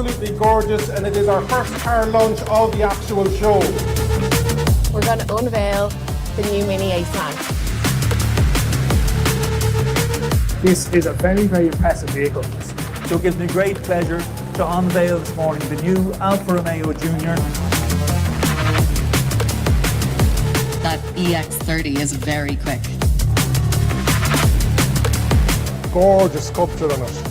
absolutely gorgeous, and it is our first car launch of the actual show. We're going to unveil the new Mini Aceman. This is a very, very impressive vehicle. So it gives me great pleasure to unveil this morning the new Alfa Romeo Junior. That EX30 is very quick. Gorgeous sculpture on it.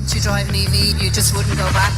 If you drive an EV, you just wouldn't go back.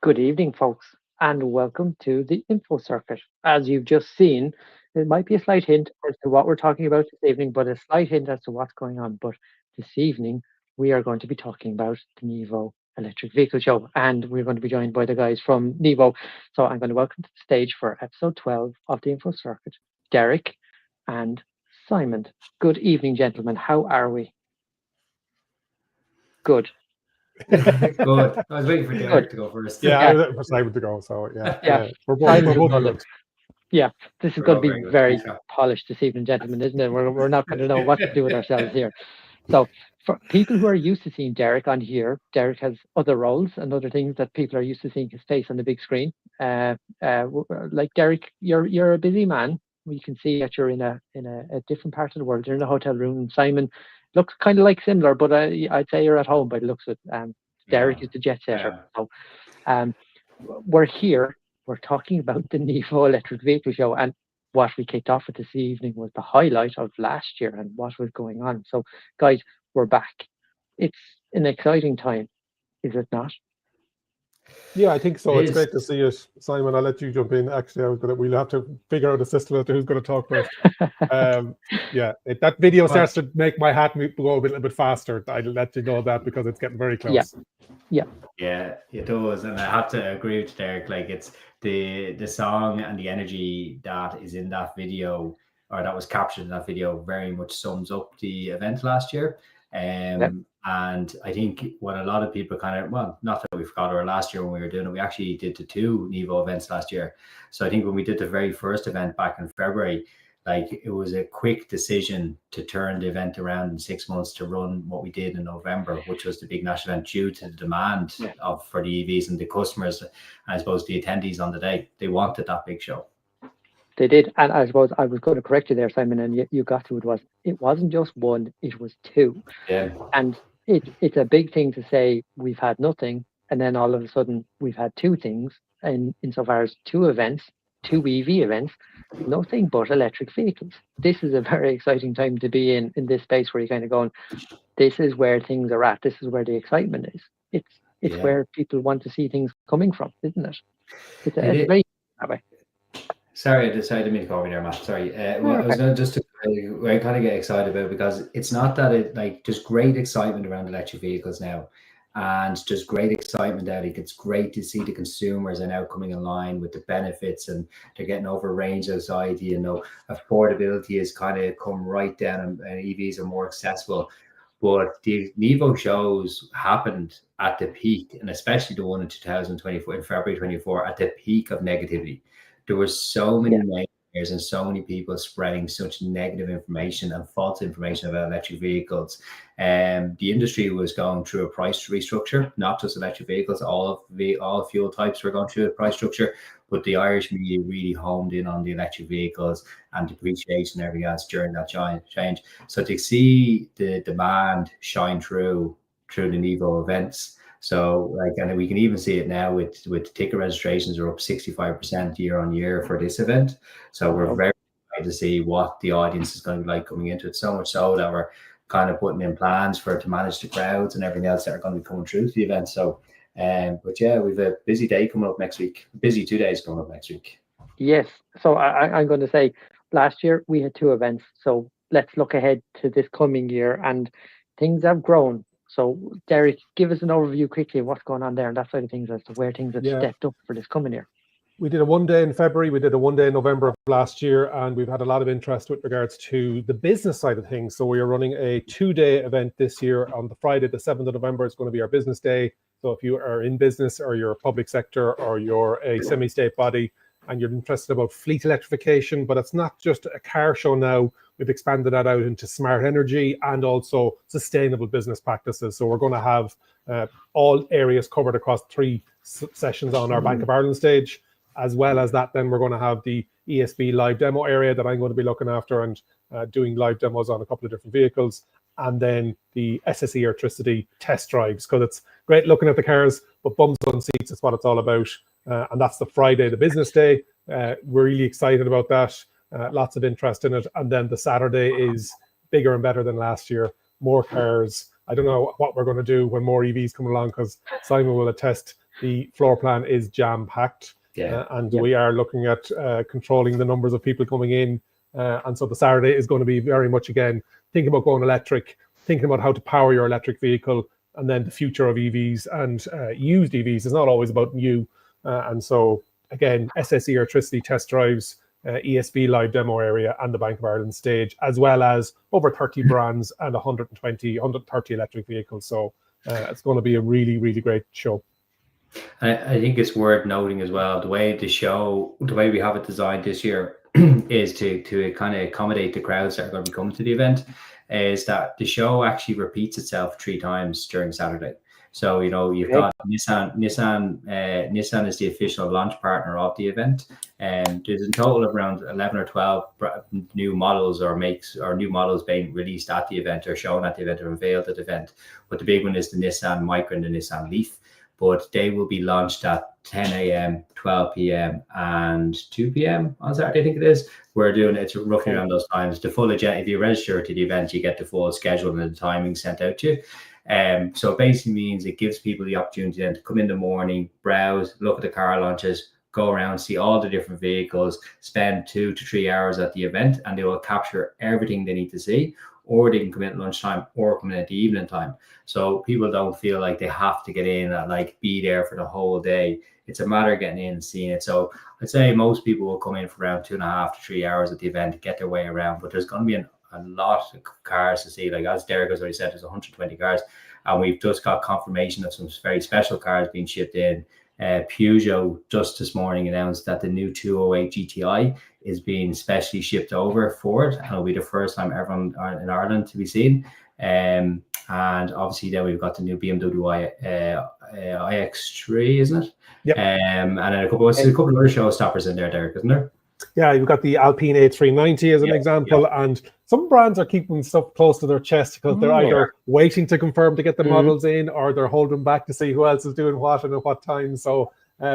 Good evening, folks, and welcome to the info circuit. As you've just seen, there might be a slight hint as to what we're talking about this evening, but a slight hint as to what's going on. But this evening, we are going to be talking about the Nevo Electric Vehicle Show, and we're going to be joined by the guys from Nevo. So I'm going to welcome to the stage for episode 12 of the info circuit, Derek and Simon. Good evening, gentlemen. How are we? Good. Good. I was waiting for Derek to go first. Yeah, I was waiting for Simon to go, so yeah. We're both good. Yeah, this is going to be very polished this evening, gentlemen, isn't it? We're not going to know what to do with ourselves here. So for people who are used to seeing Derek on here, Derek has other roles and other things that people are used to seeing his face on the big screen. Like Derek, you're a busy man. We can see that you're in a different part of the world. You're in a hotel room. Simon looks kind of like similar, but I'd say you're at home by the looks of it. Derek is the jet setter. So we're here. We're talking about the Nevo Electric Vehicle Show, and what we kicked off with this evening was the highlight of last year and what was going on. So, guys, we're back. It's an exciting time, is it not? Yeah, I think so. It's great to see it. Simon, I'll let you jump in. Actually, we'll have to figure out a system as to who's going to talk first. That video starts to make my heart go a little bit faster. I'll let you know that because it's getting very close. Yeah, it does, and I have to agree with Derek. Like, it's the song and the energy that is in that video, or that was captured in that video, very much sums up the event last year. And I think what a lot of people not that we forgot our last year when we were doing it, we actually did the 2 Nevo events last year. So I think when we did the very first event back in February, like, it was a quick decision to turn the event around in 6 months to run what we did in November, which was the big national event, due to the demand for the EVs and the customers, and I suppose the attendees on the day. They wanted that big show. They did, and I suppose I was going to correct you there, Simon, and you got to it. It wasn't just 1, it was 2. Yeah. And it's a big thing to say we've had nothing, and then all of a sudden we've had 2 things, and insofar as 2 events, 2 EV events, nothing but electric vehicles. This is a very exciting time to be in this space where you're kind of going, this is where things are at. This is where the excitement is. It's where people want to see things coming from, isn't it? It's very that way. Sorry, I decided to go over there, Matt. Sorry. I was going to I kind of get excited about it, because it's not that there's great excitement around electric vehicles now, and there's great excitement out. It's great to see the consumers are now coming in line with the benefits, and they're getting over range anxiety, and affordability has kind of come right down, and EVs are more accessible. But the Nevo shows happened at the peak, and especially the one in 2024, in February 24, at the peak of negativity. There were so many naysayers and so many people spreading such negative information and false information about electric vehicles. The industry was going through a price restructure, not just electric vehicles, all fuel types were going through a price structure, but the Irish media really homed in on the electric vehicles and depreciation and everything else during that change. So to see the demand shine through the Nevo events So like, and we can even see it now with ticket registrations are up 65% year on year for this event. So we're very excited to see what the audience is going to be like coming into it. So much so that we're kind of putting in plans to manage the crowds and everything else that are going to be coming through to the event. So, but yeah, we've a busy day coming up next week. Busy 2 days coming up next week. Yes. So I'm going to say last year we had 2 events. So let's look ahead to this coming year, and things have grown. So Derek, give us an overview quickly of what's going on there and that side of things as to where things have stepped up for this coming year. We did a 1 day in February, we did a 1 day in November of last year, and we've had a lot of interest with regards to the business side of things. So we are running a 2-day event this year. On the Friday, the 7th of November, is going to be our business day. So if you are in business, or you're a public sector, or you're a semi-state body, and you're interested about fleet electrification, but it's not just a car show now. We've expanded that out into smart energy and also sustainable business practices. So we're going to have all areas covered across 3 sessions on our Bank of Ireland stage. As well as that, then we're going to have the ESB live demo area that I'm going to be looking after and doing live demos on a couple of different vehicles. And then the SSE electricity test drives, because it's great looking at the cars, but bums on seats is what it's all about. And that's the Friday, the business day. We're really excited about that. Lots of interest in it. And then the Saturday is bigger and better than last year. More cars. I don't know what we're going to do when more EVs come along, because Simon will attest the floor plan is jam-packed. And we are looking at controlling the numbers of people coming in. And so the Saturday is going to be very much, again, thinking about going electric, thinking about how to power your electric vehicle, and then the future of EVs and used EVs is not always about new. And so, again, SSE electricity test drives, ESB live demo area, and the Bank of Ireland stage, as well as over 30 brands and 130 electric vehicles. So it's going to be a really, really great show. I think it's worth noting as well, the way we have it designed this year is to kind of accommodate the crowds that are going to be coming to the event, is that the show actually repeats itself 3 times during Saturday. So, you know, you've got Nissan is the official launch partner of the event. And there's a total of around 11 or 12 new models or makes or new models being released at the event or shown at the event or unveiled at the event. But the big one is the Nissan Micra and the Nissan Leaf. But they will be launched at 10 a.m., 12 p.m. and 2 p.m. on Saturday, I think it is. We're doing it's roughly around those times. The full agenda, if you register to the event, you get the full schedule and the timing sent out to you. So it basically means it gives people the opportunity then to come in the morning, browse, look at the car launches, go around, see all the different vehicles, spend 2 to 3 hours at the event, and they will capture everything they need to see. Or they can come in at lunchtime or come in at the evening time. So people don't feel like they have to get in and like be there for the whole day. It's a matter of getting in and seeing it. So I'd say most people will come in for around 2.5 to 3 hours at the event to get their way around. But there's going to be a lot of cars to see. Like as Derek has already said, there's 120 cars. And we've just got confirmation of some very special cars being shipped in. Peugeot just this morning announced that the new 208 GTI is being specially shipped over for it, and it'll be the first time ever in Ireland to be seen. And obviously then we've got the new BMW iX3, isn't it? Yep. And then a couple of other showstoppers in there, Derek, isn't there? Yeah, you've got the Alpine A390 as an example, and some brands are keeping stuff close to their chest because they're either waiting to confirm to get the models in, or they're holding back to see who else is doing what and at what time. So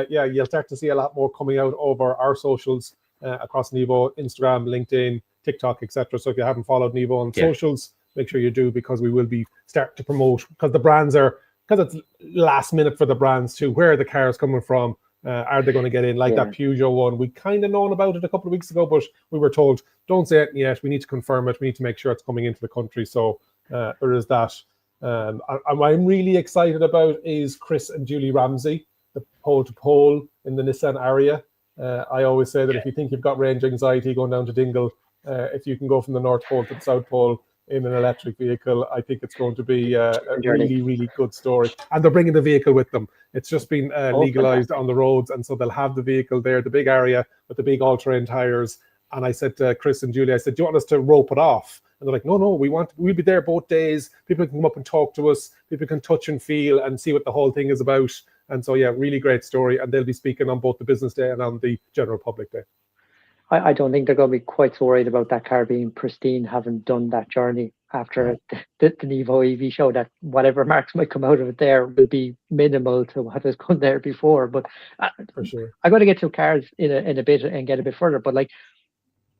you'll start to see a lot more coming out over our socials across Nevo, Instagram, LinkedIn, TikTok, etc. So if you haven't followed Nevo on socials, make sure you do, because we will be start to promote, because the brands are, because it's last minute for the brands too. Where are the cars coming from? Are they going to get in? Like that Peugeot one, we kind of known about it a couple of weeks ago, but we were told, don't say it yet. We need to confirm it. We need to make sure it's coming into the country. So there is that. And what I'm really excited about is Chris and Julie Ramsey, the pole-to-pole in the Nissan area. I always say that if you think you've got range anxiety going down to Dingle, if you can go from the North Pole to the South Pole in an electric vehicle, I think it's going to be a really, really good story. And they're bringing the vehicle with them. It's just been legalized on the roads, and so they'll have the vehicle there, the big area with the big all-terrain tires. And I said to Chris and Julie, I said, do you want us to rope it off? And they're like, no, we'll be there both days. People can come up and talk to us. People can touch and feel and see what the whole thing is about. And so, yeah, really great story. And they'll be speaking on both the business day and on the general public day. I don't think they're going to be quite so worried about that car being pristine, having done that journey. after the Nevo EV show, that whatever marks might come out of it there will be minimal to what has gone there before. But For sure. I'm going to get to cars in a bit and get a bit further. But like,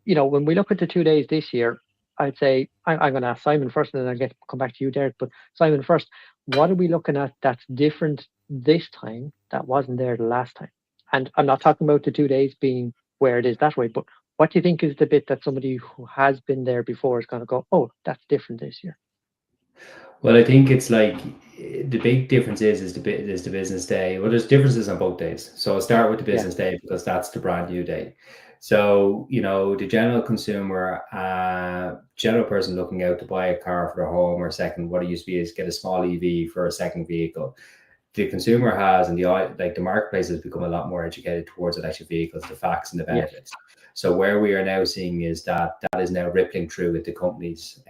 you know, when we look at the 2 days this year, I'd say I'm going to ask Simon first, and then I'll come back to you, Derek. But Simon first, what are we looking at that's different this time that wasn't there the last time? And I'm not talking about the 2 days being where it is that way, but what do you think is the bit that somebody who has been there before is going to go, oh, that's different this year? Well, I think it's like the big difference is the business day. Well, there's differences on both days. So I'll start with the business day because that's the brand new day. So, you know, the general consumer, general person looking out to buy a car for their home or second, what it used to be is get a small EV for a second vehicle. The consumer has, and the marketplace has become a lot more educated towards electric vehicles, the facts and the benefits. So where we are now seeing is that is now rippling through with the companies,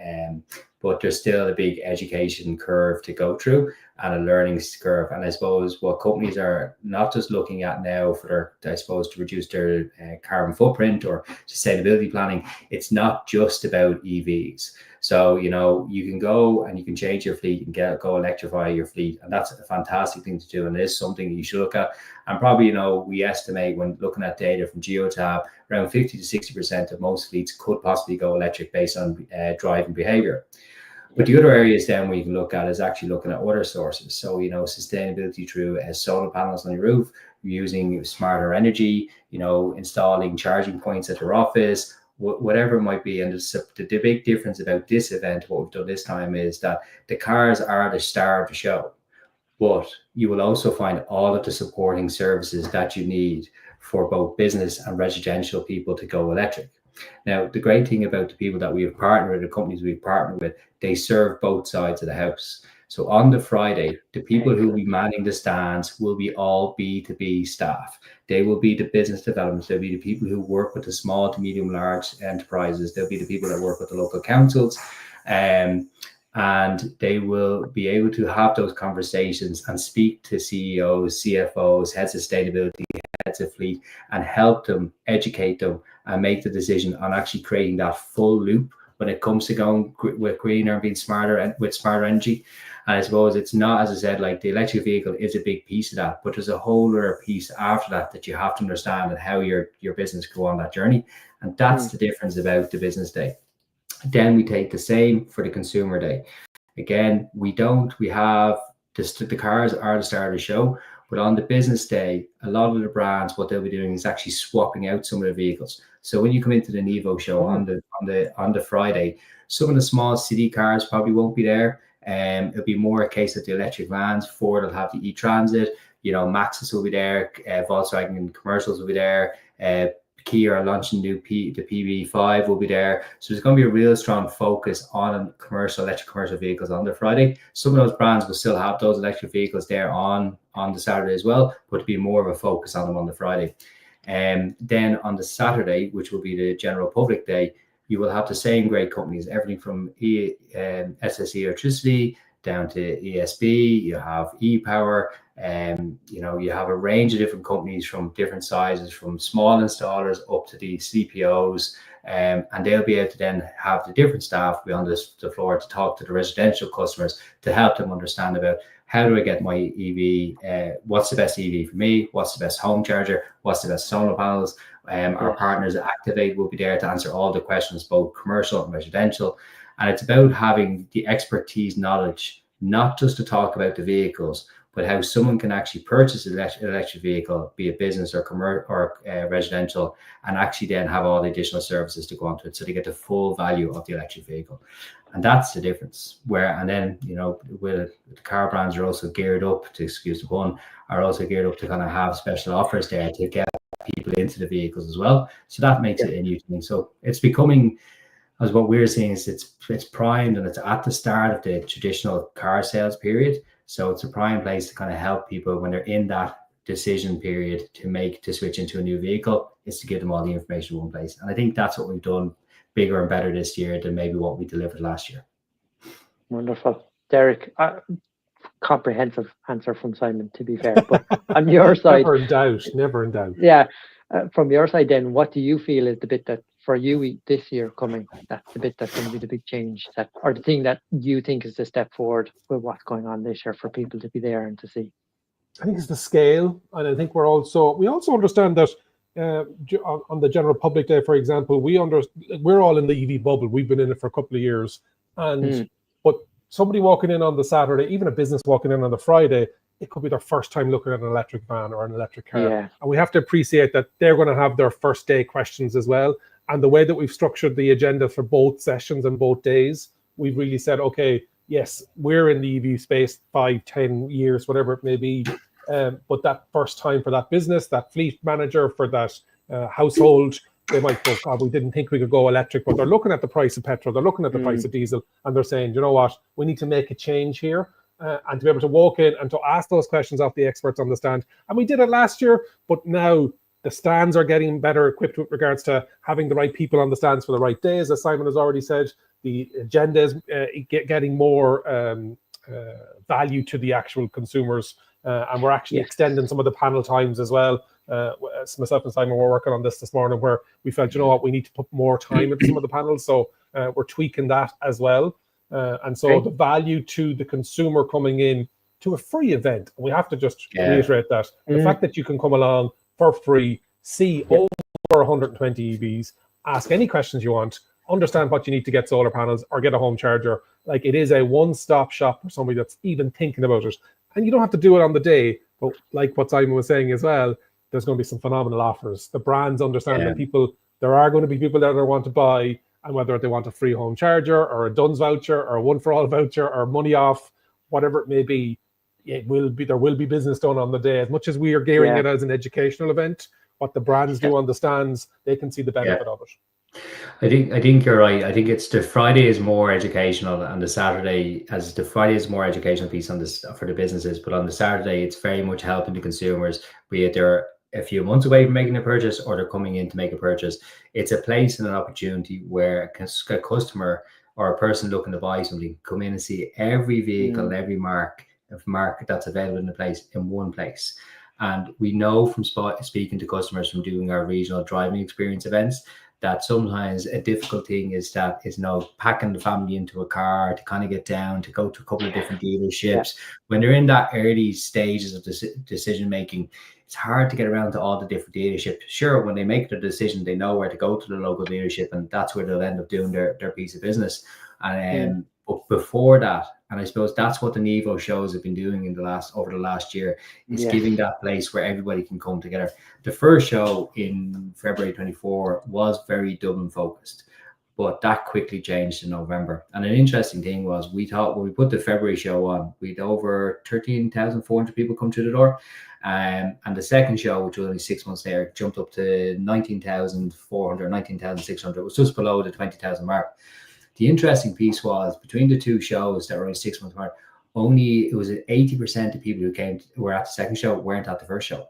but there's still a big education curve to go through and a learning curve. And I suppose what companies are not just looking at now for their, to reduce their carbon footprint or sustainability planning, it's not just about EVs. So, you know, you can go and you can change your fleet and go electrify your fleet. And that's a fantastic thing to do. And it is something you should look at. And probably, you know, we estimate when looking at data from Geotab, around 50 to 60% of most fleets could possibly go electric based on driving behavior. But the other areas then we can look at is actually looking at other sources. So, you know, sustainability through solar panels on your roof, using smarter energy, you know, installing charging points at your office, whatever it might be. And the big difference about this event, what we've done this time, is that the cars are the star of the show, but you will also find all of the supporting services that you need for both business and residential people to go electric. Now, the great thing about the people that we have partnered with, the companies we've partnered with, they serve both sides of the house. So on the Friday, the people who will be manning the stands will be all B2B staff. They will be the business development. They'll be the people who work with the small to medium, large enterprises. They'll be the people that work with the local councils. And they will be able to have those conversations and speak to CEOs, CFOs, heads of sustainability, heads of fleet, and help them, educate them, and make the decision on actually creating that full loop when it comes to going with greener and being smarter and with smarter energy. And I suppose it's not, as I said, like the electric vehicle is a big piece of that, but there's a whole other piece after that you have to understand and how your business go on that journey. And that's the difference about the business day. Then we take the same for the consumer day. Again, we have the cars are the star of the show, but on the business day, a lot of the brands, what they'll be doing is actually swapping out some of the vehicles. So when you come into the Nevo show on the Friday, some of the small city cars probably won't be there. It'll be more a case of the electric vans. Ford will have the e-Transit, you know, Maxus will be there, Volkswagen commercials will be there, Kia are launching the PB5 will be there. So there's going to be a real strong focus on electric commercial vehicles on the Friday. Some of those brands will still have those electric vehicles there on the Saturday as well, but to be more of a focus on them on the Friday. And then on the Saturday, which will be the general public day, you will have the same great companies, everything from SSE Electricity down to ESB, you have ePower, you know, you have a range of different companies from different sizes, from small installers up to the CPOs, and they'll be able to then have the different staff be on the floor to talk to the residential customers to help them understand about how do I get my EV, what's the best EV for me, what's the best home charger, what's the best solar panels. Our partners at Activate will be there to answer all the questions, both commercial and residential. And it's about having the expertise knowledge, not just to talk about the vehicles, but how someone can actually purchase an electric vehicle, be it business or commercial or residential, and actually then have all the additional services to go onto it, so they get the full value of the electric vehicle. And that's the difference. And then, you know, the car brands are also geared up, to excuse the pun, are also geared up to kind of have special offers there to get people into the vehicles as well. So that makes it a new thing. So it's becoming, as what we're seeing, is it's primed and it's at the start of the traditional car sales period. So it's a prime place to kind of help people when they're in that decision period to switch into a new vehicle, is to give them all the information in one place. And I think that's what we've done bigger and better this year than maybe what we delivered last year. Wonderful. Derek, comprehensive answer from Simon, to be fair. But on your side, never in doubt. Yeah. From your side then, what do you feel is the bit that for you this year coming, that's the bit that's going to be the big change, that, or the thing that you think is the step forward with what's going on this year for people to be there and to see? I think it's the scale, and I think we also understand that on the general public day, for example, we're all in the EV bubble. We've been in it for a couple of years, and but somebody walking in on the Saturday, even a business walking in on the Friday, it could be their first time looking at an electric van or an electric car, and we have to appreciate that they're going to have their first day questions as well. And the way that we've structured the agenda for both sessions and both days, we've really said, okay, yes, we're in the EV space 5-10 years, whatever it may be. But that first time for that business, that fleet manager, for that household, they might go, God, we didn't think we could go electric, but they're looking at the price of petrol, they're looking at the price of diesel, and they're saying, you know what, we need to make a change here. And to be able to walk in and to ask those questions of the experts on the stand. And we did it last year, but now the stands are getting better equipped with regards to having the right people on the stands for the right days. As Simon has already said, the agenda is getting more value to the actual consumers. And we're actually extending some of the panel times as well. Myself and Simon were working on this morning, where we felt, you know what, we need to put more time into some of the panels. So we're tweaking that as well. And so the value to the consumer coming in to a free event, we have to just reiterate that. The fact that you can come along for free, see over 120 EVs, ask any questions you want, understand what you need to get solar panels or get a home charger. Like, it is a one-stop shop for somebody that's even thinking about it. And you don't have to do it on the day, but like what Simon was saying as well, there's going to be some phenomenal offers. The brands understand that there are going to be people that want to buy, and whether they want a free home charger or a Duns voucher or a one for all voucher or money off, whatever it may be, there will be business done on the day. As much as we are gearing it as an educational event, what the brands do on the stands, they can see the benefit of it. I think you're right. I think it's the Friday is more educational, and the Friday is more educational piece on this for the businesses. But on the Saturday, it's very much helping the consumers, be it they're a few months away from making a purchase or they're coming in to make a purchase. It's a place and an opportunity where a customer or a person looking to buy something come in and see every vehicle and every mark that's available in the place in one place. And we know from speaking to customers from doing our regional driving experience events that sometimes a difficult thing is packing the family into a car to kind of get down, to go to a couple of different dealerships. When they're in that early stages of decision making, it's hard to get around to all the different dealerships. Sure, when they make their decision, they know where to go to the local dealership, and that's where they'll end up doing their piece of business. And but before that, and I suppose that's what the Nevo shows have been doing over the last year, is giving that place where everybody can come together. The first show in February 24 was very Dublin focused, but that quickly changed in November. And an interesting thing was, we thought when we put the February show on, we'd over 13,400 people come through the door. And the second show, which was only 6 months later, jumped up to 19,400, 19,600. It was just below the 20,000 mark. The interesting piece was, between the two shows that were only 6 months apart, it was 80% of people who were at the second show weren't at the first show.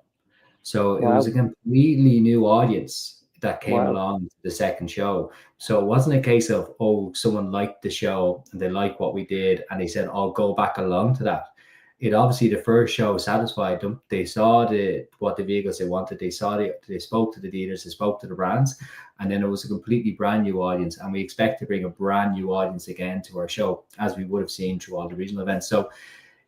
So it was a completely new audience that came along to the second show. So it wasn't a case of, someone liked the show and they liked what we did and they said, I'll go back along to that. It obviously, the first show satisfied them. They saw what the vehicles they wanted. They spoke to the dealers, they spoke to the brands, and then it was a completely brand new audience. And we expect to bring a brand new audience again to our show, as we would have seen through all the regional events. So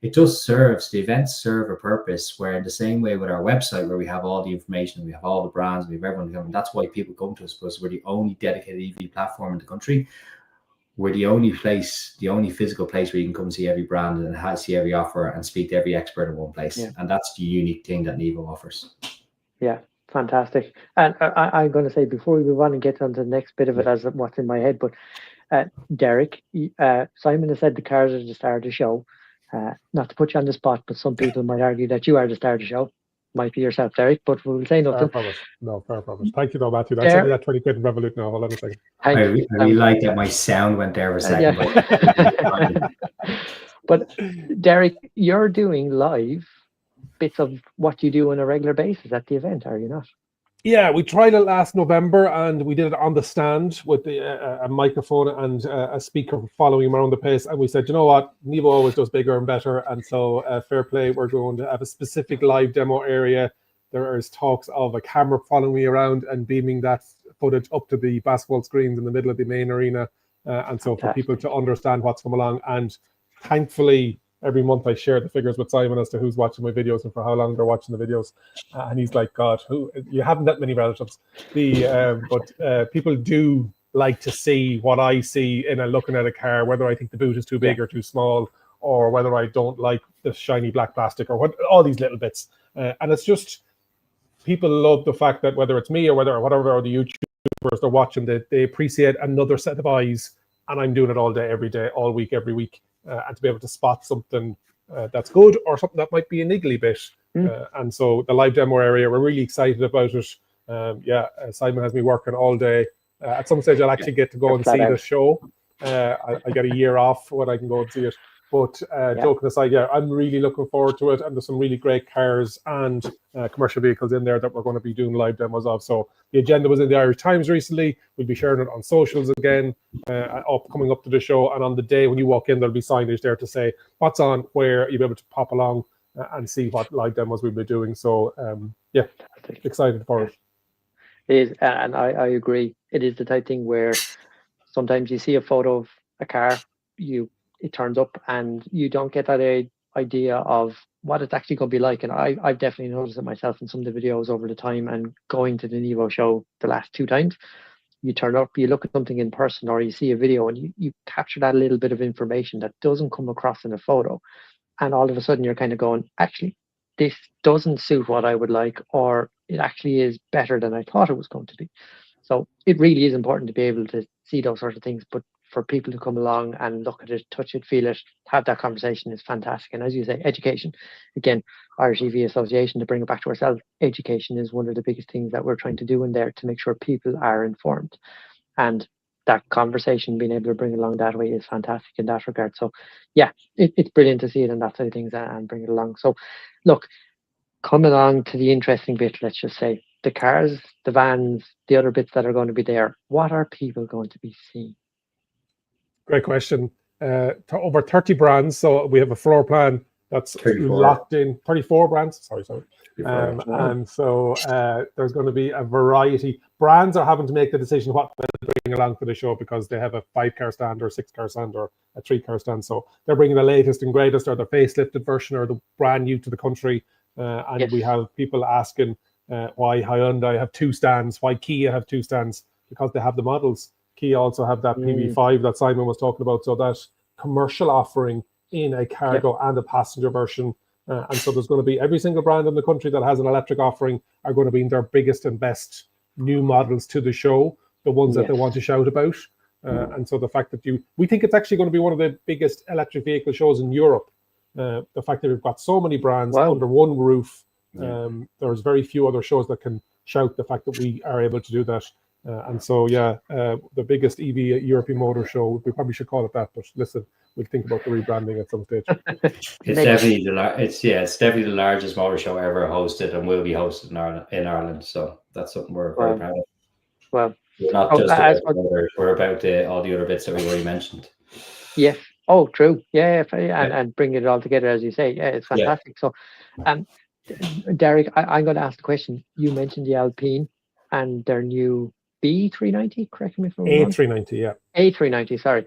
it just the events serve a purpose, where in the same way with our website, where we have all the information, we have all the brands, we have everyone coming. That's why people come to us, because we're the only dedicated EV platform in the country. We're the only physical place where you can come see every brand and see every offer and speak to every expert in one place. And that's the unique thing that Nevo offers. Yeah, fantastic. And I'm going to say, before we move on and get on to the next bit of it, as what's in my head, but Derek, Simon has said the cars are the star of the show. Not to put you on the spot, but some people might argue that you are the star of the show. Might be yourself, Derek, but we'll say nothing. Fair promise. Thank you, though, Matthew. That's only that 20 quid in Revolut now. Hold on a second. I really like that my sound went there for a second. But Derek, you're doing live bits of what you do on a regular basis at the event, are you not? Yeah, we tried it last November, and we did it on the stand with a microphone and a speaker following him around the place. And we said, you know what, Nevo always does bigger and better. And so fair play, we're going to have a specific live demo area. There is talks of a camera following me around and beaming that footage up to the basketball screens in the middle of the main arena. And so for people to understand what's come along. And thankfully, every month I share the figures with Simon as to who's watching my videos and for how long they're watching the videos. And he's like, God, you haven't that many relatives. But people do like to see what I see in looking at a car, whether I think the boot is too big or too small, or whether I don't like the shiny black plastic, or all these little bits. And it's just, people love the fact that whether it's me or whatever, or the YouTubers they're watching, they appreciate another set of eyes, and I'm doing it all day, every day, all week, every week. And to be able to spot something that's good or something that might be a niggly bit. And so the live demo area, we're really excited about it. Simon has me working all day. At some stage, I'll actually get to go and see the show. I get a year off when I can go and see it. But joking aside, I'm really looking forward to it. And there's some really great cars and commercial vehicles in there that we're going to be doing live demos of. So the agenda was in the Irish Times recently. We'll be sharing it on socials again, coming up to the show. And on the day when you walk in, there'll be signage there to say what's on, where you'll be able to pop along and see what live demos we'll be doing. So excited for it. It is, and I agree. It is the type thing where sometimes you see a photo of a car, it turns up, and you don't get that idea of what it's actually going to be like. And I've definitely noticed it myself in some of the videos over the time, and going to the Nevo show the last 2 times. You turn up, you look at something in person, or you see a video, and you capture that little bit of information that doesn't come across in a photo. And all of a sudden you're kind of going, actually, this doesn't suit what I would like, or it actually is better than I thought it was going to be. So it really is important to be able to see those sorts of things. But for people to come along and look at it, touch it, feel it, have that conversation is fantastic. And as you say, education, again, Irish EV Association, to bring it back to ourselves, education is one of the biggest things that we're trying to do in there to make sure people are informed. And that conversation, being able to bring it along that way, is fantastic in that regard. So yeah, it's brilliant to see it in that side of things and bring it along. So look, coming on to the interesting bit, let's just say, the cars, the vans, the other bits that are going to be there, what are people going to be seeing? Great question. Over 30 brands. So we have a floor plan that's 34. Locked in. 34 brands. Sorry. And so there's going to be a variety. Brands are having to make the decision what to bring along for the show, because they have a 5-car stand or 6-car stand or a 3-car stand. So they're bringing the latest and greatest, or the facelifted version, or the brand new to the country. And we have people asking why Hyundai have 2 stands, why Kia have 2 stands, because they have the models. Kia also have that PV5 that Simon was talking about. So that commercial offering in a cargo and a passenger version. And so there's going to be every single brand in the country that has an electric offering are going to bring their biggest and best new models to the show, the ones that they want to shout about. And so the fact that we think it's actually going to be one of the biggest electric vehicle shows in Europe. The fact that we've got so many brands under one roof, there's very few other shows that can shout the fact that we are able to do that. And so, the biggest EV European Motor Show, we probably should call it that, but listen, we'll think about the rebranding at some stage. It's definitely definitely the largest motor show ever hosted, and will be hosted in Ireland. So that's something we're very proud of. Well, we're not just about motors, we're about all the other bits that we already mentioned. Yes. Oh, true. Yeah, and bring it all together, as you say. Yeah, it's fantastic. So, Derek, I'm going to ask the question. You mentioned the Alpine and their new B390, correct me if I'm wrong. A390, A390, sorry.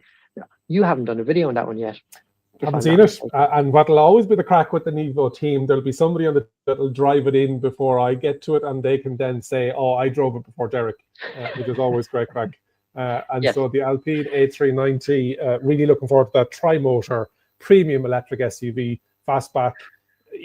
You haven't done a video on that one yet. Haven't seen it. And what'll always be the crack with the Nevo team, there'll be somebody that'll drive it in before I get to it, and they can then say, oh, I drove it before Derek, which is always great crack. So the Alpine A390, really looking forward to that tri-motor, premium electric SUV, fastback.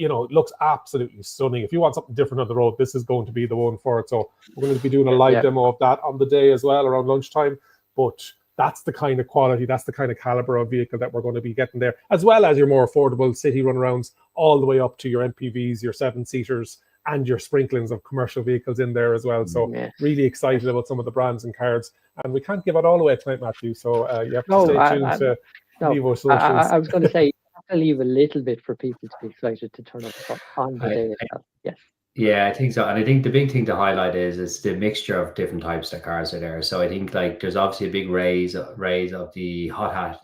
Looks absolutely stunning. If you want something different on the road, this is going to be the one for it. So we're going to be doing a live demo of that on the day as well, around lunchtime. But that's the kind of quality, that's the kind of caliber of vehicle that we're going to be getting there, as well as your more affordable city runarounds, all the way up to your MPVs, your 7-seaters, and your sprinklings of commercial vehicles in there as well. So really excited about some of the brands and cars. And we can't give it all away tonight, Matthew. So you have to stay tuned to Nevo socials. I was going to say, to leave a little bit for people to be excited to turn up on the day itself. Yes. Yeah, I think so. And I think the big thing to highlight is the mixture of different types of cars are there. So I think there's obviously a big raise of the the hot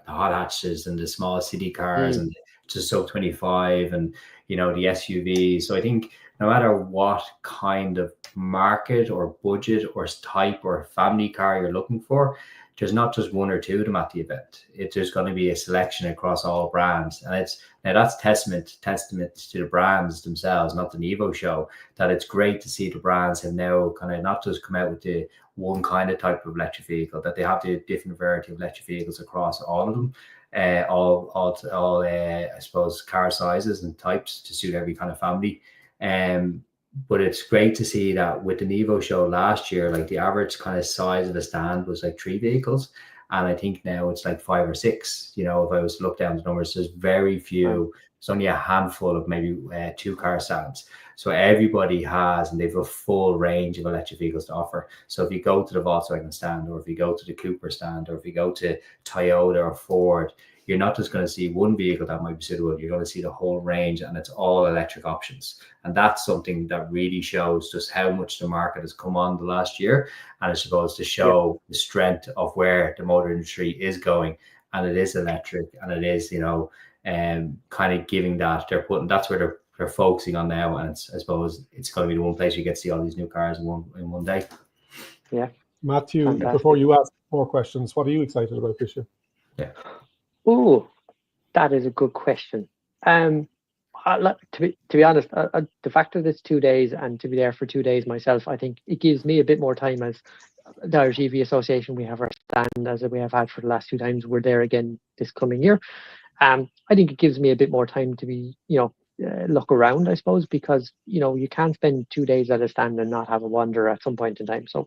hatches and the small city cars and just sub 25 and the SUVs. So I think no matter what kind of market or budget or type or family car you're looking for, there's not just one or two of them at the event. There's going to be a selection across all brands, and that's testament to the brands themselves, not the Nevo show. That it's great to see the brands have now kind of not just come out with the one kind of type of electric vehicle, that they have the different variety of electric vehicles across all of them, I suppose car sizes and types to suit every kind of family. But it's great to see that with the Nevo show last year, like the average kind of size of the stand was like 3 vehicles. And I think now it's like 5 or 6. You know, if I was to look down the numbers, there's very few. There's only a handful of maybe 2 car stands. So everybody has, and they have a full range of electric vehicles to offer. So if you go to the Volkswagen stand, or if you go to the Cooper stand, or if you go to Toyota or Ford, you're not just going to see one vehicle that might be suitable. You're going to see the whole range, and it's all electric options. And that's something that really shows just how much the market has come on the last year. And it's supposed to show the strength of where the motor industry is going. And it is electric, and it is, you know, kind of giving that that's where they're focusing on now. And I suppose it's going to be the one place you get to see all these new cars in one day. Yeah. Matthew, Fantastic. before you ask more questions, what are you excited about this year? Yeah. Oh, that is a good question. To be honest, the fact that it's 2 days and to be there for 2 days myself, I think it gives me a bit more time. As the Irish EV Association, we have our stand as we have had for the last 2 times. We're there again this coming year. I think it gives me a bit more time to be, look around, I suppose, because, you can't spend 2 days at a stand and not have a wander at some point in time. So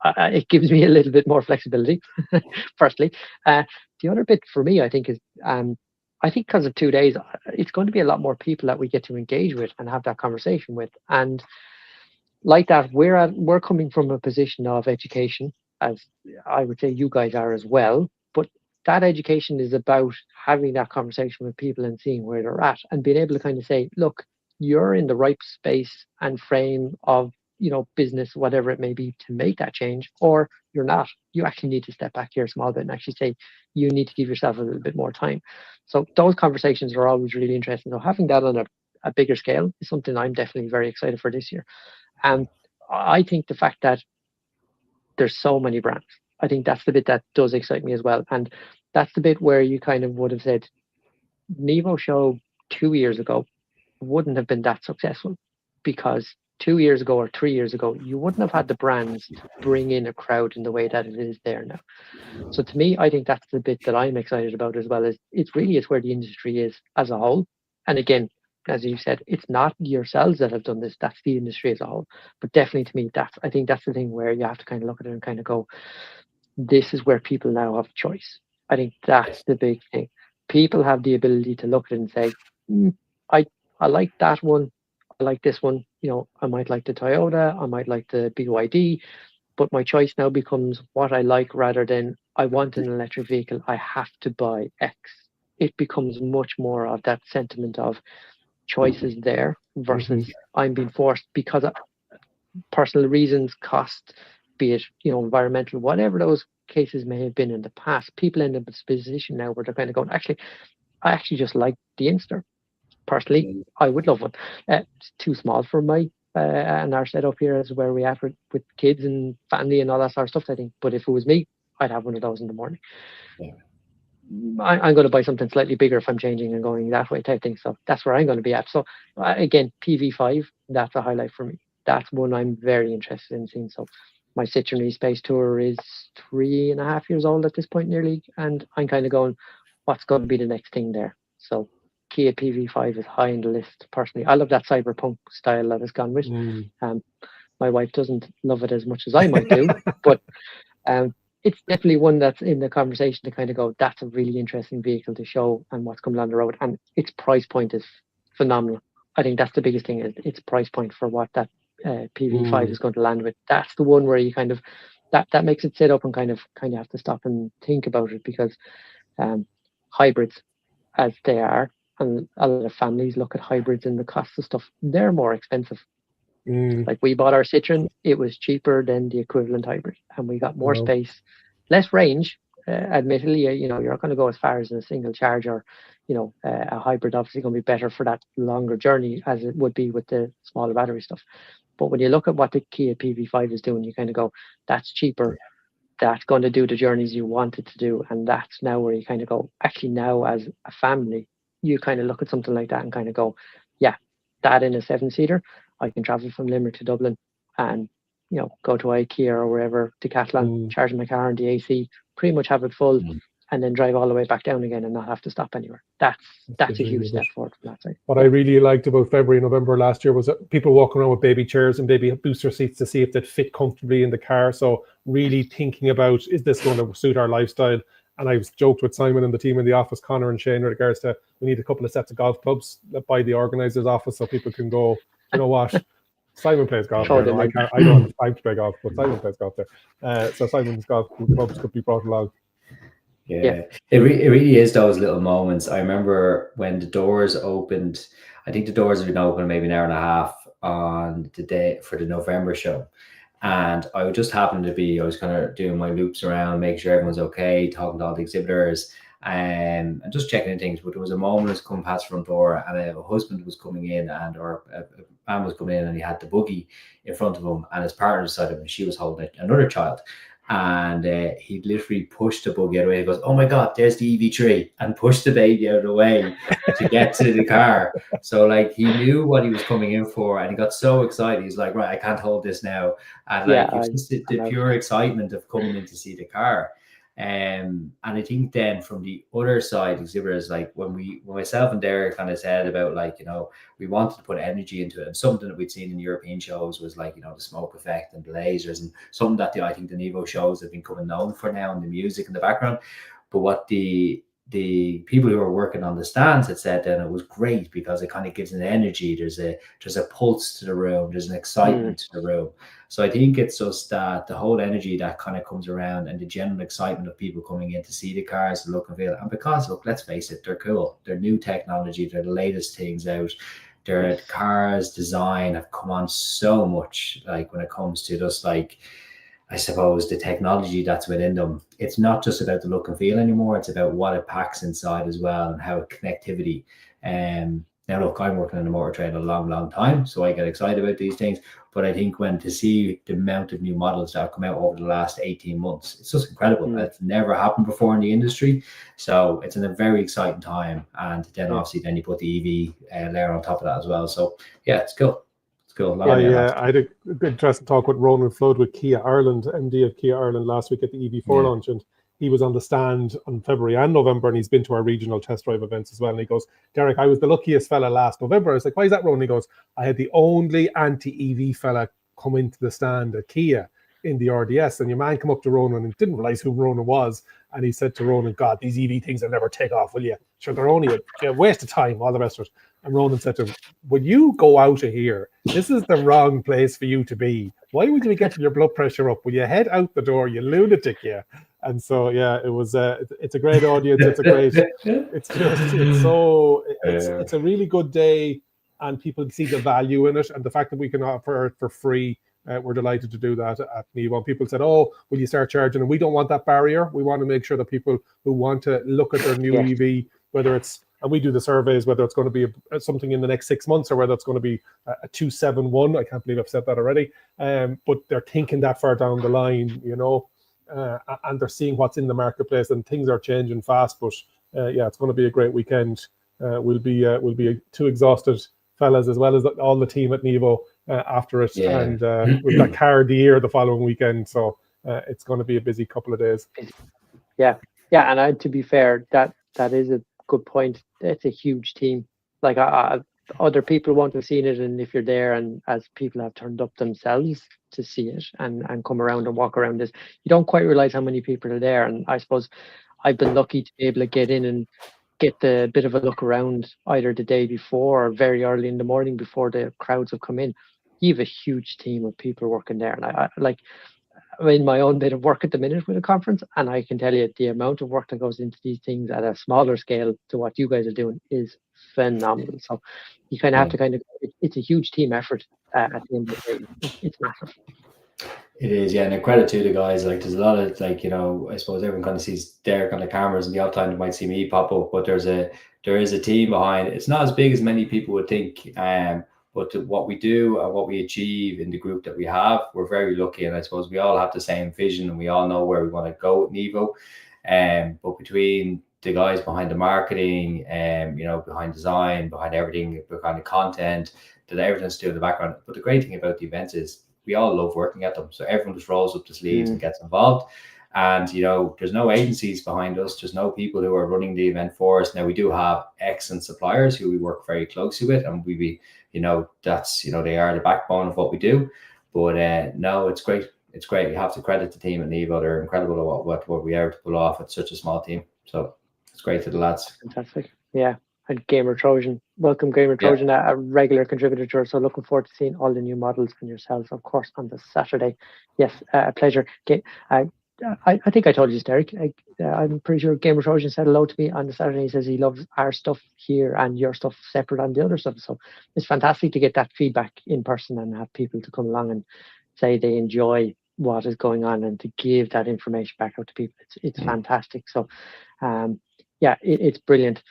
it gives me a little bit more flexibility, firstly. The other bit for me, I think, is I think because of 2 days, it's going to be a lot more people that we get to engage with and have that conversation with. And like that, we're coming from a position of education, as I would say you guys are as well. But that education is about having that conversation with people and seeing where they're at and being able to kind of say, look, you're in the right space and frame of, business, whatever it may be, to make that change, or you're not. You actually need to step back here a small bit and actually say, you need to give yourself a little bit more time. So those conversations are always really interesting. So having that on a bigger scale is something I'm definitely very excited for this year. And I think the fact that there's so many brands, I think that's the bit that does excite me as well. And that's the bit where you kind of would have said Nevo show 2 years ago wouldn't have been that successful, because 2 years ago or 3 years ago, you wouldn't have had the brands to bring in a crowd in the way that it is there now. So to me, I think that's the bit that I'm excited about as well. Is it's where the industry is as a whole. And again, as you said, it's not yourselves that have done this, that's the industry as a whole. But definitely to me, I think that's the thing where you have to kind of look at it and kind of go, this is where people now have choice. I think that's the big thing. People have the ability to look at it and say, I like that one, I like this one, I might like the Toyota, I might like the BYD, but my choice now becomes what I like rather than I want an electric vehicle, I have to buy X. It becomes much more of that sentiment of choices there versus I'm being forced because of personal reasons, cost, be it, environmental, whatever those cases may have been in the past. People end up in this position now where they're kind of going, I actually just like the Inster. Personally, I would love one. It's too small for my and our setup here is where we are with kids and family and all that sort of stuff, I think. But if it was me, I'd have one of those in the morning. Yeah. I'm going to buy something slightly bigger if I'm changing and going that way type thing. So that's where I'm going to be at. So again, PV5, that's a highlight for me. That's one I'm very interested in seeing. So my Citroen Space Tour is 3.5 years old at this point nearly. And I'm kind of going, what's going to be the next thing there? So Kia PV5 is high on the list personally. I love that cyberpunk style that has gone with. My wife doesn't love it as much as I might do, but it's definitely one that's in the conversation to kind of go, that's a really interesting vehicle to show and what's coming down the road. And its price point is phenomenal. I think that's the biggest thing, is its price point for what that PV5 is going to land with. That's the one where you kind of, that makes it sit up and kind of have to stop and think about it, because hybrids as they are, and a lot of families look at hybrids and the cost of stuff, they're more expensive. Like we bought our Citroen, it was cheaper than the equivalent hybrid, and we got more space, less range. Admittedly, you're not going to go as far as a single charge or, a hybrid obviously going to be better for that longer journey as it would be with the smaller battery stuff. But when you look at what the Kia PV5 is doing, you kind of go, that's cheaper. That's going to do the journeys you wanted to do. And that's now where you kind of go, actually now as a family, you kind of look at something like that and kind of go, yeah, that in a 7-seater, I can travel from Limerick to Dublin and, go to IKEA or wherever, Decathlon, charge my car on the AC, pretty much have it full, and then drive all the way back down again and not have to stop anywhere. That's a huge step forward from that side. What I really liked about February, November last year was that people walking around with baby chairs and baby booster seats to see if they'd fit comfortably in the car. So really thinking about, is this going to suit our lifestyle? And I was joked with Simon and the team in the office, Connor and Shane, with regards to, we need a couple of sets of golf clubs by the organizer's office so people can go, you know what, Simon plays golf there. I don't have time to play golf, but Simon plays golf there. So Simon's golf clubs could be brought along. Yeah. It really is those little moments. I remember when the doors opened, I think the doors have been open maybe an hour and a half on the day for the November show. And I would just happen to be, I was kind of doing my loops around, making sure everyone's okay, talking to all the exhibitors, and just checking in things. But there was a moment as come past the front door, and a husband was coming in, or a man was coming in, and he had the buggy in front of him, and his partner beside him, and she was holding another child. And he literally pushed the buggy out of the way. He goes, "Oh my God, there's the EV3," and pushed the baby out of the way to get to the car. So like he knew what he was coming in for, and he got so excited. He's like, "Right, I can't hold this now." And like it's just the pure excitement of coming in to see the car. And I think then from the other side, exhibitors, like when myself and Derek kind of said about like, we wanted to put energy into it, and something that we'd seen in European shows was like, the smoke effect and the lasers, and something that I think the Nevo shows have been becoming known for now, and the music in the background. But what the people who are working on the stands had said then, it was great because it kind of gives an energy. There's a pulse to the room. There's an excitement to the room. So I think it's just that the whole energy that kind of comes around, and the general excitement of people coming in to see the cars, the look and feel. And because, look, let's face it, they're cool. They're new technology. They're the latest things out. Their cars design have come on so much, like when it comes to just like, I suppose, the technology that's within them. It's not just about the look and feel anymore. It's about what it packs inside as well, and how connectivity. Now, look, I'm working in the motor trade a long, long time, so I get excited about these things. But I think when to see the amount of new models that have come out over the last 18 months, it's just incredible. That's never happened before in the industry. So it's in a very exciting time. And then obviously then you put the EV layer on top of that as well. So yeah, it's cool. Cool. I had a good interesting talk with Ronan Flood with Kia Ireland, MD of Kia Ireland, last week at the EV4 launch, and he was on the stand on February and November, and he's been to our regional test drive events as well. And he goes, "Derek, I was the luckiest fella last November." I was like, "Why is that, Ronan?" He goes, "I had the only anti-EV fella come into the stand at Kia in the RDS, and your man come up to Ronan and didn't realize who Ronan was, and he said to Ronan, 'God, these EV things will never take off, will you? Sure, they're only a waste of time,' all the rest of it." And Ronan said to him, "When you go out of here, this is the wrong place for you to be. Why would you be getting your blood pressure up? Will you head out the door, you lunatic, yeah?" And so, yeah, it was. It's a great audience. It's a great. It's a really good day, and people see the value in it, and the fact that we can offer it for free. We're delighted to do that at Nevo. People said, "Oh, will you start charging?" And we don't want that barrier. We want to make sure that people who want to look at their new EV, whether it's, and we do the surveys, whether it's going to be something in the next 6 months or whether it's going to be a 271. I can't believe I've said that already. But they're thinking that far down the line, and they're seeing what's in the marketplace, and things are changing fast. But yeah, it's going to be a great weekend. We'll be two exhausted fellas, as well as all the team at Nevo after it, and we've got Car of the Year the following weekend, so it's going to be a busy couple of days. Yeah, and to be fair, that is a good point. It's a huge team. Like other people won't have seen it, and if you're there, and as people have turned up themselves to see it and come around and walk around this, you don't quite realize how many people are there. And I suppose I've been lucky to be able to get in and get the bit of a look around either the day before or very early in the morning before the crowds have come in. You have a huge team of people working there, and I'm in my own bit of work at the minute with a conference, and I can tell you the amount of work that goes into these things at a smaller scale to what you guys are doing is phenomenal. So you kind of have to it's a huge team effort at the end of the day. It's massive. It is, yeah, and a credit to the guys. Like, there's a lot of, like, I suppose everyone kind of sees Derek on the cameras, and the odd time they might see me pop up, but there is a team behind. It's not as big as many people would think, but what we do and what we achieve in the group that we have, we're very lucky, and I suppose we all have the same vision, and we all know where we want to go with Nevo. But between the guys behind the marketing, behind design, behind everything, behind the content, that everything's still in the background. But the great thing about the events is we all love working at them. So everyone just rolls up the sleeves and gets involved. And, there's no agencies behind us. There's no people who are running the event for us. Now, we do have excellent suppliers who we work very closely with, and that's, they are the backbone of what we do. But no, it's great. It's great. We have to credit the team at Nevo. They're incredible at what we are to pull off at such a small team. So it's great to the lads. Fantastic. Yeah. And Gamer Trojan, welcome Gamer Trojan, a regular contributor to us. So looking forward to seeing all the new models and yourselves, of course, on the Saturday. Yes, a pleasure. I think I told you, Derek. I'm pretty sure Gamer Trojan said hello to me on the Saturday. He says he loves our stuff here and your stuff separate on the other stuff. So it's fantastic to get that feedback in person and have people to come along and say they enjoy what is going on and to give that information back out to people. It's fantastic. So it's brilliant.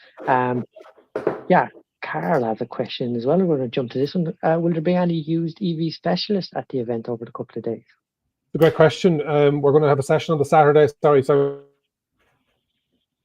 Carl has a question as well. We're going to jump to this one. Will there be any used EV specialists at the event over the couple of days? It's a great question. We're going to have a session on the Saturday. Sorry.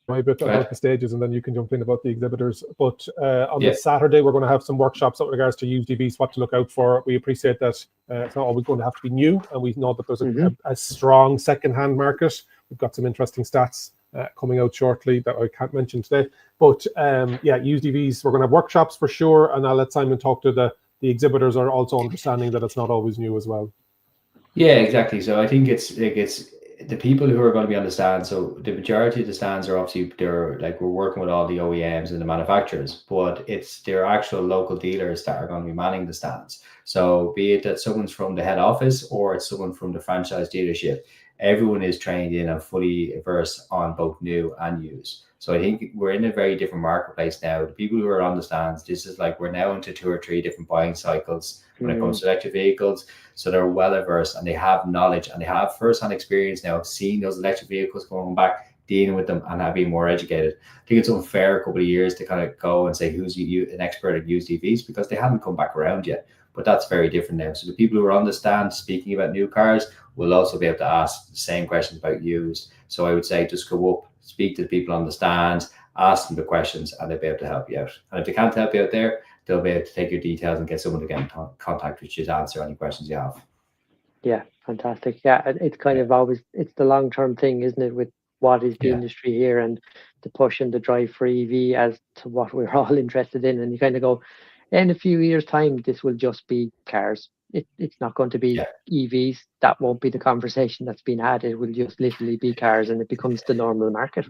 My bit about the stages, and then you can jump in about the exhibitors. But on the Saturday, we're going to have some workshops with regards to used EVs, what to look out for. We appreciate that it's not always going to have to be new, and we know that there's a strong second-hand market. We've got some interesting stats coming out shortly that I can't mention today. But used EVs, we're going to have workshops for sure, and I'll let Simon talk to the exhibitors are also understanding that it's not always new as well. Yeah, exactly. So I think it's the people who are going to be on the stand. So the majority of the stands are obviously, we're working with all the OEMs and the manufacturers, but it's their actual local dealers that are going to be manning the stands. So be it that someone's from the head office or it's someone from the franchise dealership, everyone is trained in and fully versed on both new and used. So I think we're in a very different marketplace now. The people who are on the stands, this is like we're now into 2 or 3 different buying cycles when it comes to electric vehicles. So they're well versed and they have knowledge and they have first-hand experience now of seeing those electric vehicles going back, dealing with them, and being more educated. I think it's unfair a couple of years to kind of go and say who's an expert at used EVs because they haven't come back around yet. But that's very different now. So the people who are on the stand speaking about new cars will also be able to ask the same questions about used. So I would say just go up, speak to the people on the stand, ask them the questions, and they'll be able to help you out. And if they can't help you out there, they'll be able to take your details and get someone to get in contact with you to answer any questions you have. Yeah, fantastic. Yeah, it's kind of always, it's the long-term thing, isn't it, with what is the industry here and the push and the drive for EV as to what we're all interested in. And you kind of go, in a few years' time, this will just be cars. It's not going to be EVs. That won't be the conversation that's been had. It will just literally be cars, and it becomes the normal market.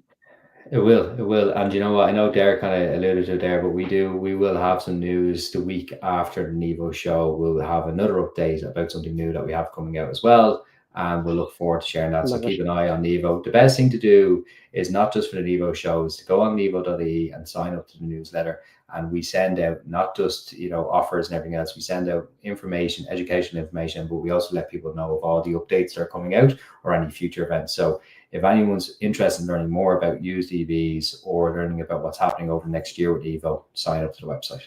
It will. And you know what? I know Derek kind of alluded to it there, but we will have some news the week after the Nevo show. We'll have another update about something new that we have coming out as well. And we'll look forward to sharing that. So keep an eye on Nevo. The best thing to do is not just for the Nevo shows, to go on nevo.ie and sign up to the newsletter. And we send out not just, offers and everything else. We send out information, educational information, but we also let people know of all the updates that are coming out or any future events. So if anyone's interested in learning more about used EVs or learning about what's happening over the next year with Evo, sign up to the website.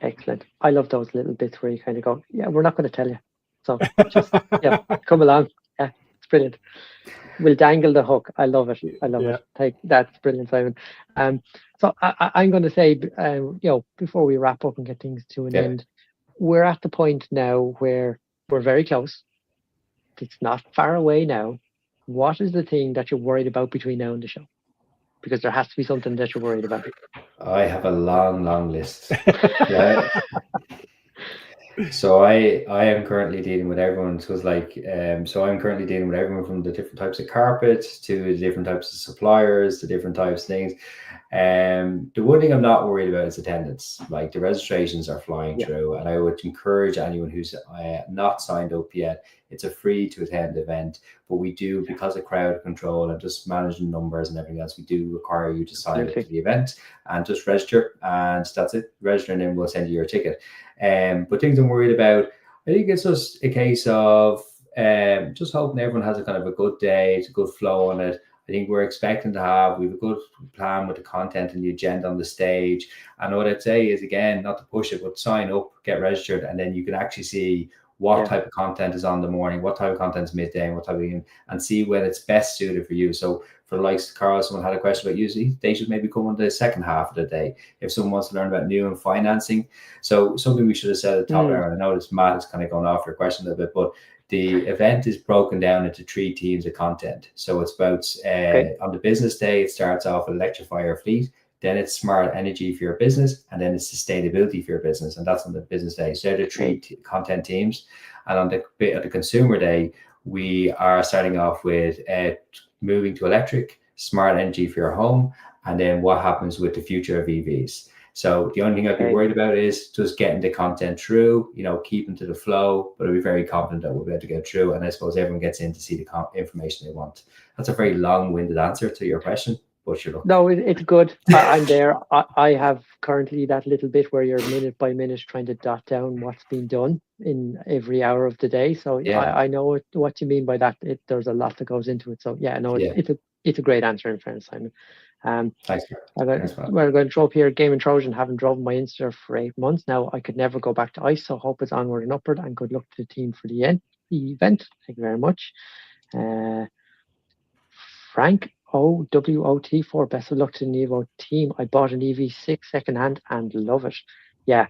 Excellent. I love those little bits where you kind of go, we're not going to tell you. So just, come along. Yeah, it's brilliant. We'll dangle the hook. I love it. it. That's brilliant, Simon. So I'm going to say, before we wrap up and get things to an end, we're at the point now where we're very close. It's not far away now. What is the thing that you're worried about between now and the show? Because there has to be something that you're worried about. I have a long list. So I am currently dealing with everyone. So I'm currently dealing with everyone from the different types of carpets to the different types of suppliers, to different types of things. The one thing I'm not worried about is attendance. Like the registrations are flying through, and I would encourage anyone who's not signed up yet. It's a free to attend event, but we do, because of crowd control and just managing numbers and everything else, we do require you to sign up to the event and just register, and that's it. Register, and then we'll send you your ticket. But things I'm worried about, I think it's just a case of just hoping everyone has a kind of a good day. It's a good flow on it. I think we're expecting to have, we have a good plan with the content and the agenda on the stage. And what I'd say is, again, not to push it, but sign up, get registered, and then you can actually see what type of content is on the morning, what type of content is midday, and what type of evening, and see when it's best suited for you. So for the likes of Carl, someone had a question about usually they should maybe come on the second half of the day. If someone wants to learn about new and financing. So something we should have said at the top there, I know this Matt is kind of going off your question a little bit, but the event is broken down into 3 teams of content. So it's about, on the business day, it starts off with electrify your fleet, then it's smart energy for your business, and then it's sustainability for your business. And that's on the business day. So they're the 3 content teams. And on the consumer day, we are starting off with moving to electric, smart energy for your home, and then what happens with the future of EVs. So the only thing I'd be worried about is just getting the content through, keeping to the flow, but I'll be very confident that we'll be able to get through. And I suppose everyone gets in to see the information they want. That's a very long-winded answer to your question, but you're looking. No, it's good. I'm there. I have currently that little bit where you're minute by minute trying to dot down what's been done in every hour of the day. So I know what you mean by that. There's a lot that goes into it. So it's a great answer in fairness, Simon. Thanks. We're going to throw up here Game and Trojan. Haven't driven my Insta for 8 months now. I could never go back to ice, so hope it's onward and upward, and good luck to the team for the event. Thank you very much. Frank OWOT4, best of luck to the Nevo team. I bought an EV6 secondhand and love it. Yeah,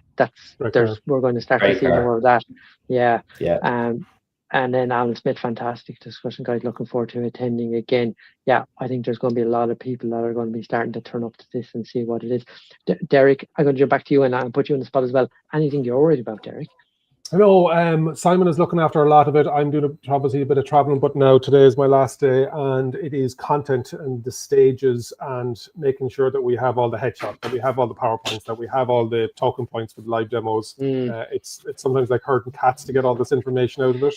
we're going to start to see more of that. Yeah. And then Alan Smith, fantastic discussion guide. Looking forward to attending again. Yeah, I think there's going to be a lot of people that are going to be starting to turn up to this and see what it is. Derek, I'm going to jump back to you and I'll put you on the spot as well. Anything you're worried about, Derek? I know Simon is looking after a lot of it. I'm doing obviously a bit of traveling, but now today is my last day, and it is content and the stages and making sure that we have all the headshots, that we have all the PowerPoints, that we have all the talking points for the live demos. It's sometimes like herding cats to get all this information out of it.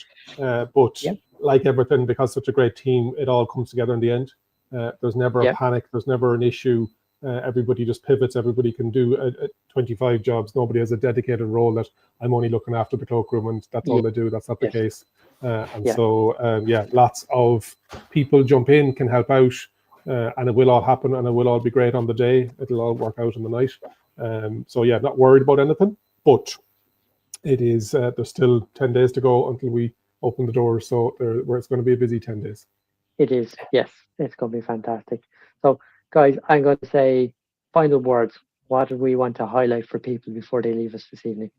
But like everything, because such a great team, it all comes together in the end. There's never a panic. There's never an issue. Everybody just pivots. Everybody can do 25 jobs. Nobody has a dedicated role that I'm only looking after the cloakroom and that's all they do. That's not the case. So lots of people jump in, can help out, and it will all happen and it will all be great on the day. It'll all work out in the night. Not worried about anything, but it is, there's still 10 days to go until we open the doors. So it's going to be a busy 10 days. It is. Yes, it's going to be fantastic. So, guys, I'm going to say final words. What do we want to highlight for people before they leave us this evening?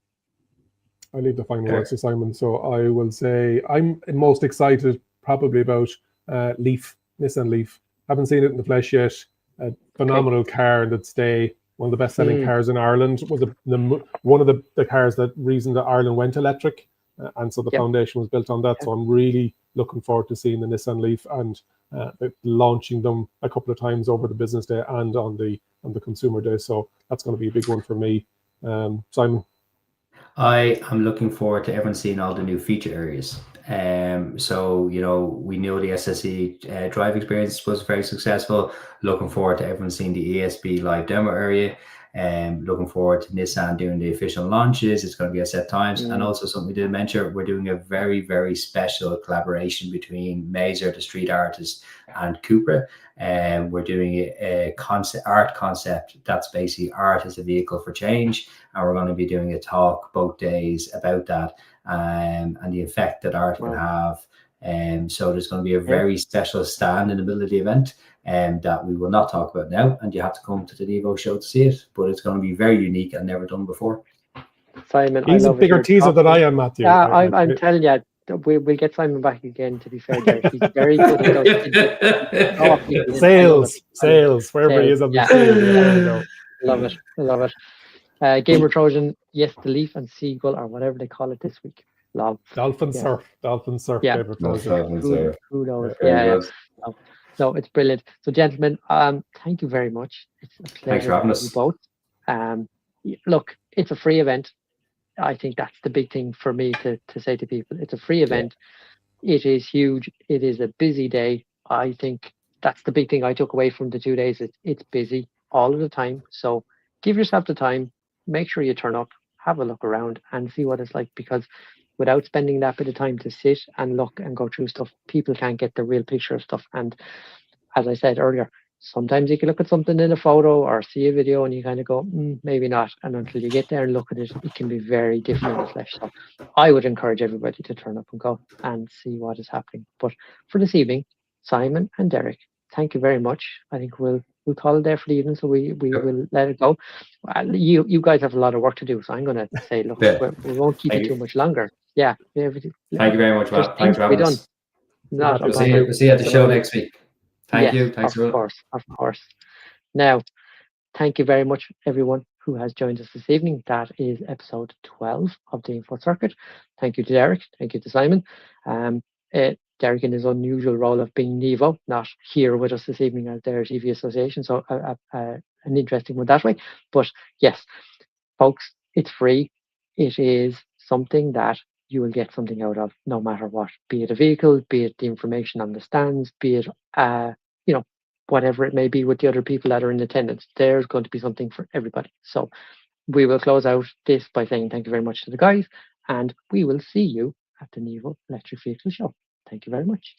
I leave the final words to Simon. So I will say I'm most excited probably about Nissan Leaf. Haven't seen it in the flesh yet. A phenomenal car that's one of the best-selling cars in Ireland. Was one of the cars reason that Ireland went electric, and so the foundation was built on that. So I'm really looking forward to seeing the Nissan Leaf and launching them a couple of times over the business day and on the consumer day. So that's going to be a big one for me. Simon? I am looking forward to everyone seeing all the new feature areas. We know the SSE drive experience was very successful. Looking forward to everyone seeing the ESB live demo area. Looking forward to Nissan doing the official launches. It's going to be at set times. And also something we did mention, we're doing a very, very special collaboration between Mazer, the street artist, and Cupra. And we're doing a art concept that's basically art as a vehicle for change. And we're going to be doing a talk both days about that and the effect that art can have. So there's going to be a very special stand in the middle of the event that we will not talk about now, and you have to come to the Nevo show to see it, but it's going to be very unique and never done before. Simon, he's a bigger teaser than I am, Matthew. I'm telling you, we'll get Simon back again, to be fair, Derek. He's very good at those. Sales, wherever he is on the sales. Love it. Gamer Trojan, yes, the Leaf and Seagull, or whatever they call it this week. Love. Dolphin Surf. Yeah. Gamer Trojan. Who knows? So it's brilliant. So, gentlemen, thank you very much. It's a pleasure. Thanks for having us. You both. Look, it's a free event. I think that's the big thing for me to say to people. It's a free event. It is huge. It is a busy day. I think that's the big thing I took away from the 2 days. It's busy all of the time. So give yourself the time. Make sure you turn up, have a look around and see what it's like, because without spending that bit of time to sit and look and go through stuff, people can't get the real picture of stuff. And as I said earlier, sometimes you can look at something in a photo or see a video and you kind of go, maybe not. And until you get there and look at it, it can be very different in the flesh. So I would encourage everybody to turn up and go and see what is happening. But for this evening, Simon and Derek, thank you very much. I think we'll call it there for the evening, so we will let it go. You guys have a lot of work to do, so I'm going to say, look, we won't keep you too much longer. Yeah. Thank you very much, Matt. Thanks for having us. We'll see you at the show next week. Thank you. Thanks, of course. Now, thank you very much, everyone who has joined us this evening. That is episode 12 of the Info Circuit. Thank you to Derek. Thank you to Simon. Derek in his unusual role of being Nevo, not here with us this evening as their TV association. So an interesting one that way. But yes, folks, it's free. It is something that you will get something out of no matter what, be it a vehicle, be it the information on the stands, be it, whatever it may be with the other people that are in attendance. There's going to be something for everybody. So we will close out this by saying thank you very much to the guys, and we will see you at the Nevo Electric Vehicle Show. Thank you very much.